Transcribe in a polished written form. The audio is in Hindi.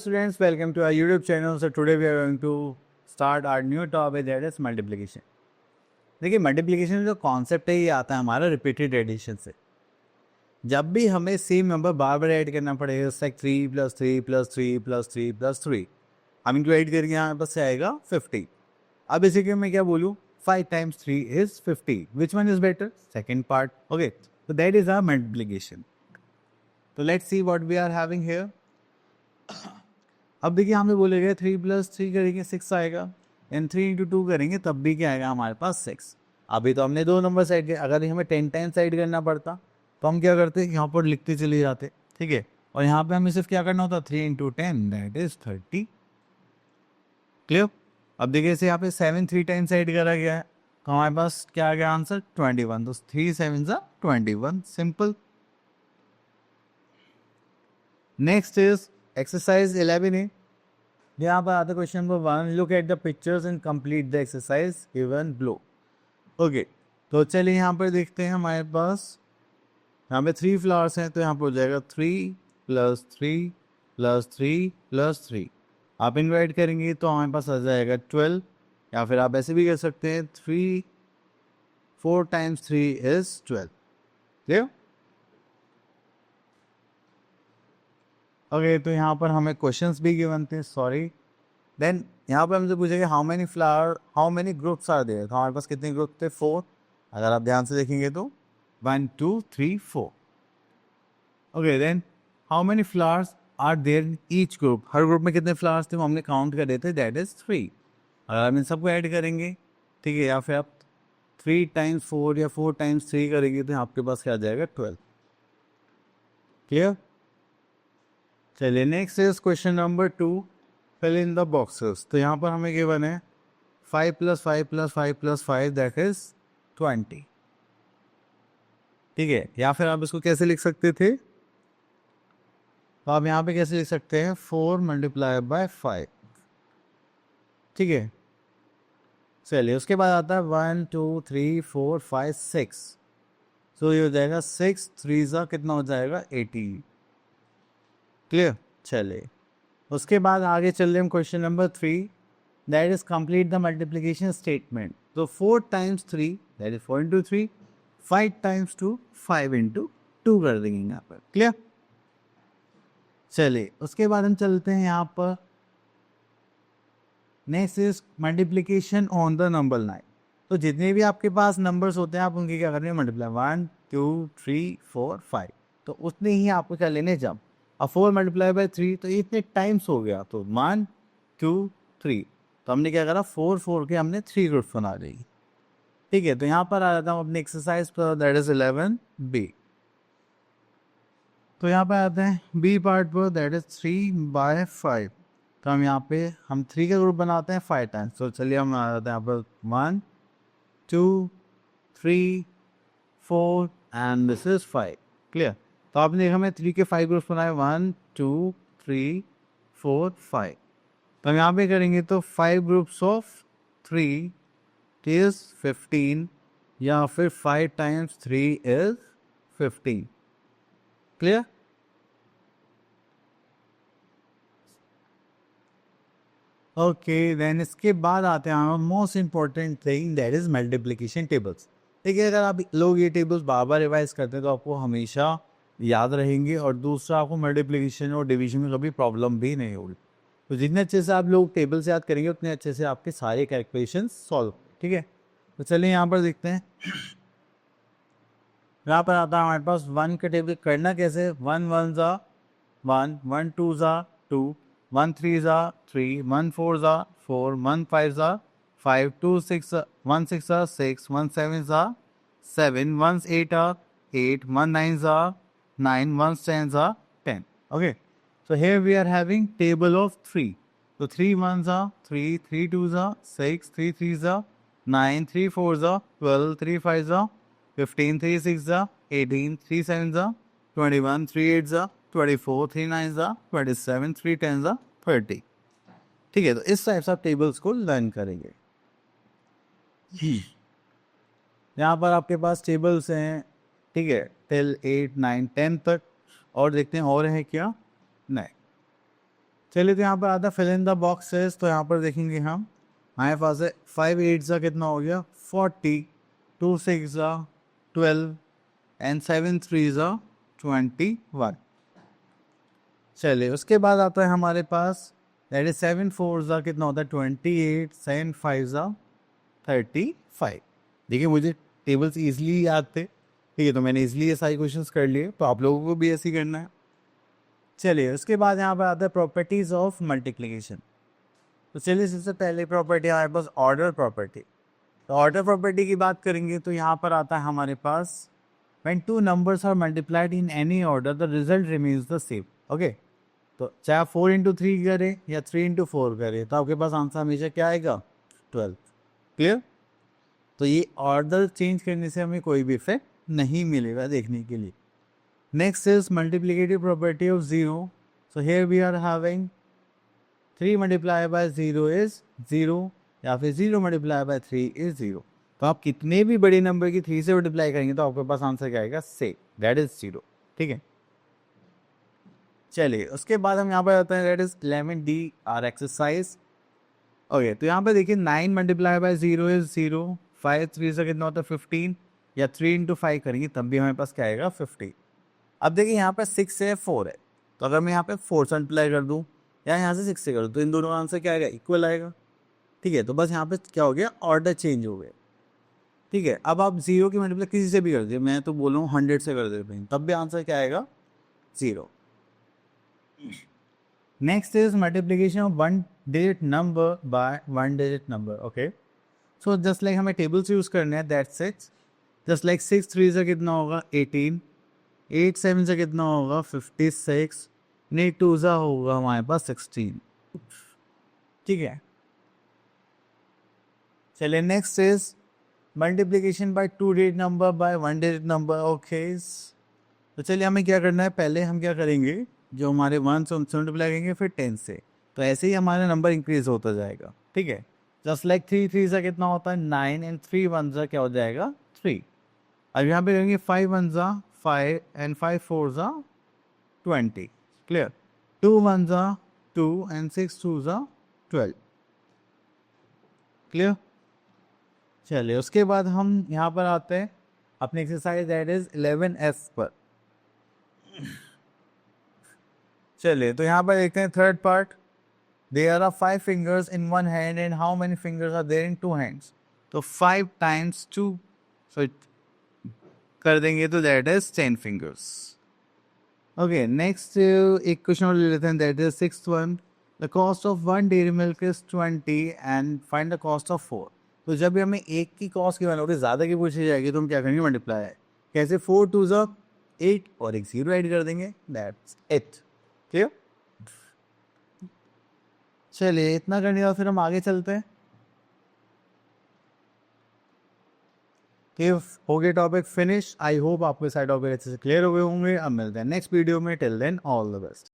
students, welcome to our YouTube channel. So today we are going to start our new topic, that is multiplication. देखिए मल्टीप्लिकेशन जो कॉन्सेप्ट है ये आता है हमारा रिपीटेड एडिशन से. जब भी हमें सेम नंबर बार बार ऐड करना पड़ेगा, लाइक 3 + 3 + 3 + 3 + 3, हम इनको ऐड करके यहाँ पर से आएगा 50. अब इसी के मैं क्या बोलूँ, 5 × 3 is 50. Which one is better? Second part. Okay, so that is our multiplication. So let's see what we are having here. अब देखिए हमें बोलेगा 3 + 3 करेंगे 6 आएगा, एंड 3 × 2 करेंगे तब भी क्या आएगा हमारे पास 6. अभी तो हमने दो नंबर साइड किए, अगर हमें 10 टाइम्स साइड करना पड़ता तो हम क्या करते, यहाँ पर लिखते चले जाते, ठीक है. और यहाँ पे हमें सिर्फ क्या करना होता, 3 × 10 दैट इज 30. क्लियर. अब देखिए इसे यहाँ पे 7 3 टाइम्स साइड करा गया है, तो हमारे पास क्या आ गया आंसर 21. तो 3 7 21. Simple. Next is exercise 11A. यहाँ पर आता है question number 1. Look at the pictures and complete the exercise given below. Okay, तो चलिए यहाँ पर देखते हैं. हमारे पास यहाँ पे 3 फ्लावर्स हैं, तो यहाँ पर हो जाएगा 3 + 3 + 3 + 3. आप इनको ऐड करेंगे तो हमारे पास आ जाएगा 12, या फिर आप ऐसे भी कर सकते हैं 4 × 3 is 12. क्लियर. ओके, तो यहाँ पर हमें क्वेश्चंस भी गिवन थे, सॉरी. देन यहाँ पर हमसे पूछेगा how many groups are there. तो हमारे पास कितने ग्रुप थे, 4. अगर आप ध्यान से देखेंगे तो 1 2 3 4. Okay, then how many flowers are there in each group. हर ग्रुप में कितने फ्लावर्स थे वो हमने काउंट कर देते, दैट इज 3. अगर हम इन सबको ऐड करेंगे, ठीक है, या फिर आप 3 × 4 या 4 × 3 करेंगे तो आपके पास क्या आ जाएगा 12. क्लियर. चलिए next is question number 2. Fill in the boxes. तो यहाँ पर हमें गिवन है 5 + 5 + 5 + 5 दैट इज 20. ठीक है, या फिर आप इसको कैसे लिख सकते थे, तो आप यहाँ पे कैसे लिख सकते हैं 4 × 5. ठीक है. चलिए उसके बाद आता है 1 2 3 4 5 6. सो ये हो जाएगा 6 3 कितना हो जाएगा 18. क्लियर. चलिए उसके बाद आगे चल रहे हम question number 3, that is complete the multiplication statement. तो 4 × 3 दैट इज 4 × 3, 5 × 2 5 × 2 कर देंगे यहाँ पर. क्लियर. चलिए उसके बाद हम चलते हैं यहाँ पर. Next is multiplication on the number line. तो जितने भी आपके पास नंबर्स होते हैं आप उनकी क्या करने हैं, मल्टीप्लाई. 1 2 3 4 5, तो उतने ही आपको क्या लेने जब. अब 4 × 3 तो इतने टाइम्स हो गया, तो 1 2 3, तो हमने क्या करा 4 4 के हमने 3 ग्रुप्स बना दी. ठीक है, तो यहाँ पर आ जाता हूँ अपनी एक्सरसाइज पर, दैट इज 11B. तो यहाँ पे आते हैं बी पार्ट पर, दैट इज 3/5. तो हम यहाँ पे 3 का ग्रुप बनाते हैं 5 टाइम्स. तो चलिए हम आ जाते हैं यहाँ पर 1 2 3 4 एंड दिस इज 5. क्लियर. तो आपने हमें 3 के 5 ग्रुप्स बनाए, 1 2 3 4 5. तो हम यहाँ पे करेंगे तो 5 ग्रुप्स ऑफ 3 इज 15, या फिर 5 × 3 इज 15. क्लियर. ओके, देन इसके बाद आते हैं most important thing, that is multiplication tables. देखिए अगर आप लोग ये टेबल्स बार बार रिवाइज करते हैं तो आपको हमेशा याद रहेंगे, और दूसरा आपको मल्टीप्लिकेशन और डिवीजन में कभी प्रॉब्लम भी नहीं होगी. तो जितने अच्छे से आप लोग टेबल्स याद करेंगे उतने अच्छे से आपके सारे कैलकुलेशन सॉल्व. ठीक है, तो चलिए यहाँ पर देखते हैं. यहाँ पर आता है हमारे पास 1 का टेबल. करना कैसे, 1 1 ज़ा 1 1 2 ज़ा 2 1 3 ज़ा 3 1 4 ज़ा 4 1 5 ज़ा 5 2 6 1 6 ज़ा 6 1 7 ज़ा 7 1 8 ज़ा 8 1 9 ज़ा 9 1 10 ज़ा 10. Okay, so here we are having table of 3. So 3 1 ज़ा 3 3 2 ज़ा 6 3 3 ज़ा 9 3 4 ज़ा 12 3 5 ज़ा 15 3 6 ज़ा 18 3 7 ज़ा 21 3 8 ज़ा 24 3 9 ज़ा 27 3 10 ज़ा 30. ठीक है, तो इस टाइप से आप टेबल्स को लर्न करेंगे. यहाँ पर आपके पास टेबल्स हैं, ठीक है, टिल 8 9 10 तक. और देखते हैं और है क्या, नहीं. चलिए, तो यहाँ पर आता है फिल इन द बॉक्सेस। तो यहाँ पर देखेंगे हम, हमारे पास है 5 8 ज़ा कितना हो गया 40, 2 6 ज़ा 12 एंड 7 3 ज़ा 21। चलिए, उसके बाद आता है हमारे पास दैट इज 7 4 ज़ा कितना होता है 28, 7 5 ज़ा 35। देखिए, मुझे टेबल्स ईजिली याद थे, ठीक है, तो मैंने ईजिली ये सारे क्वेश्चंस कर लिए, तो आप लोगों को भी ऐसे ही करना है। चलिए, उसके बाद यहाँ पर आता है प्रॉपर्टीज ऑफ मल्टीप्लिकेशन। तो चलिए, सबसे पहले प्रॉपर्टी हमारे पास ऑर्डर प्रॉपर्टी। तो ऑर्डर प्रॉपर्टी की बात करेंगे तो यहाँ पर आता है हमारे पास when two numbers are multiplied in any order the result remains the same. Okay, तो चाहे आप 4 × 3 करें या 3 × 4 करें, तो आपके पास आंसर हमेशा क्या आएगा 12। क्लियर? तो ये ऑर्डर चेंज करने से हमें कोई भी इफेक्ट नहीं मिलेगा देखने के लिए। Next is multiplicative property of zero. So here we are having 3 multiply by 0 is 0, या फिर 0 मल्टीप्लाई बाय 3 इज 0। तो आप कितने भी बड़े नंबर की 3 से मल्टीप्लाई करेंगे तो आपके पास आंसर क्या आएगा से, दैट इज 0। ठीक है, चलिए, उसके बाद हम यहाँ पर आते हैं that is 11D are exercise. Okay, तो यहाँ पे देखिए 9 मल्टीप्लाई बाय 0 इज 0, 5 3 से कितना होता है 15, या 3 × 5 करेंगे तब भी हमारे पास क्या आएगा 50। अब देखिए यहाँ पर 6 है 4 है, तो अगर मैं यहाँ पे 4 से मल्टीप्लाई कर दूँ या यहाँ से 6 से कर दूँ, तो इन दोनों का आंसर क्या आएगा इक्वल आएगा। ठीक है, तो बस यहाँ पे क्या हो गया ऑर्डर चेंज हो गया। ठीक है, अब आप 0 की मल्टीप्लाई किसी से भी कर दिए, मैं तो बोल रहा हूँ 100 से कर दे, तब भी आंसर क्या आएगा 0। Next is multiplication of one digit number by one digit number. Okay, so just like हमें tables use करने हैं, that's it. Just like 6 3 से कितना होगा 18, 8 7 से कितना होगा 56, 8 2 से होगा हमारे पास 16। ठीक है, चलिए, next is multiplication bye 2 digit number by 1 digit number. Okay, तो चलिए, हमें क्या करना है, पहले हम क्या करेंगे, जो हमारे 1 से उनसे मल्टीप्लाई करेंगे फिर 10 से, तो ऐसे ही हमारा नंबर इंक्रीज होता जाएगा। ठीक है, जस्ट लाइक 3 3 से कितना होता है 9 एंड 3 1 से क्या हो जाएगा 3। अब यहाँ पे करेंगे 5 1 जा 5 एंड 5 4 जा 20। क्लियर? 2 1 जा 2 एंड 6 2 जा 12। क्लियर? चलिए, उसके बाद हम यहाँ पर आते हैं अपने एक्सरसाइज दैट इज 11F पर। चलिए, तो यहाँ पर देखते हैं third part. There are 5 fingers in 1 hand and how many fingers are there in 2 hands. तो 5 × 2 सो कर देंगे तो that is 10 fingers. Okay, next एक क्वेश्चन और ले लेते हैं that is 6th one. The cost of 1 dairy milk is 20 and find the cost of 4। तो जब भी हमें एक की कॉस्ट की वैल्यू ज़्यादा की पूछी जाएगी तो हम क्या करेंगे मल्टीप्लाई है। कैसे 4 2 जा 8 और एक 0 ऐड कर देंगे, दैट्स इट। क्लियर? चलिए, इतना करने के बाद फिर हम आगे चलते हैं। हो गए टॉपिक फिनिश। आई होप आपके सारे टॉपिक अच्छे से क्लियर हो गए होंगे। अब मिलते हैं नेक्स्ट वीडियो में। Till then all the best.